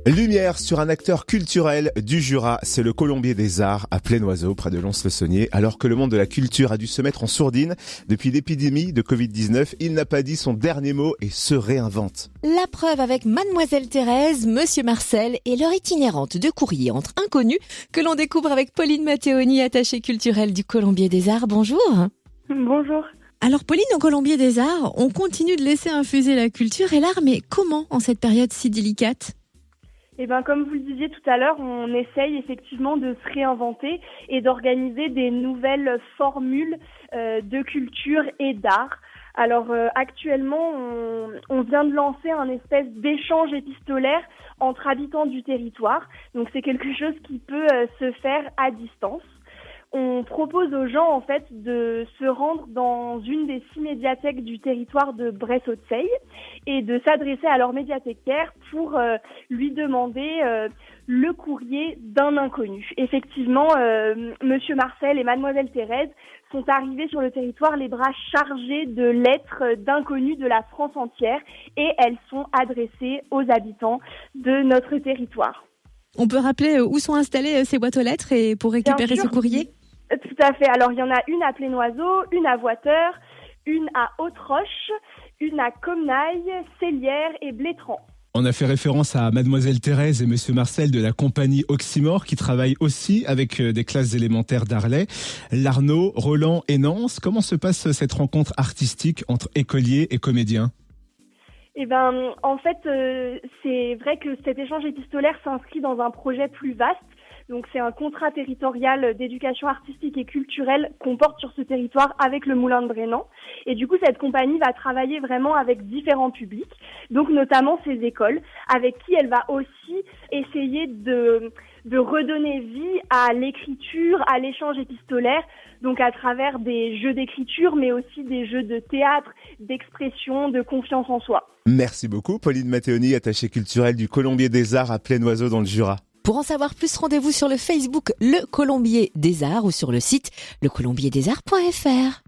Lumière sur un acteur culturel du Jura, c'est le Colombier des Arts à Plaine-Oiseau, près de Lons-le-Saunier. Alors que le monde de la culture a dû se mettre en sourdine depuis l'épidémie de Covid-19, il n'a pas dit son dernier mot et se réinvente. La preuve avec Mademoiselle Thérèse, Monsieur Marcel et leur itinérante de courrier entre inconnus que l'on découvre avec Pauline Matteoni, attachée culturelle du Colombier des Arts. Bonjour. Bonjour. Alors Pauline, au Colombier des Arts, on continue de laisser infuser la culture et l'art, mais comment en cette période si délicate ? Eh ben, comme vous le disiez tout à l'heure, on essaye effectivement de se réinventer et d'organiser des nouvelles formules de culture et d'art. Alors actuellement, on vient de lancer un espèce d'échange épistolaire entre habitants du territoire. Donc c'est quelque chose qui peut se faire à distance. On propose aux gens en fait de se rendre dans une des 6 médiathèques du territoire de Bresse-Haute-Seille et de s'adresser à leur médiathécaire pour lui demander le courrier d'un inconnu. Effectivement, Monsieur Marcel et Mademoiselle Thérèse sont arrivés sur le territoire les bras chargés de lettres d'inconnus de la France entière et elles sont adressées aux habitants de notre territoire. On peut rappeler où sont installées ces boîtes aux lettres et pour récupérer ce courrier ? Tout à fait. Alors, il y en a une à Plaine-Oiseau, une à Voiteur, une à Haute-Roche, une à Comnaille, Célière et Blétran. On a fait référence à Mademoiselle Thérèse et Monsieur Marcel de la compagnie Oxymore qui travaillent aussi avec des classes élémentaires d'Arlay. Larnaud, Roland et Nance, comment se passe cette rencontre artistique entre écoliers et comédiens ? Eh ben, en fait, c'est vrai que cet échange épistolaire s'inscrit dans un projet plus vaste. Donc c'est un contrat territorial d'éducation artistique et culturelle qu'on porte sur ce territoire avec le Moulin de Brennan. Et du coup, cette compagnie va travailler vraiment avec différents publics, donc notamment ces écoles, avec qui elle va aussi essayer de redonner vie à l'écriture, à l'échange épistolaire, donc à travers des jeux d'écriture, mais aussi des jeux de théâtre, d'expression, de confiance en soi. Merci beaucoup Pauline Matteoni, attachée culturelle du Colombier des Arts à Plaine-Oiseau dans le Jura. Pour en savoir plus, rendez-vous sur le Facebook Le Colombier des Arts ou sur le site lecolombierdesarts.fr.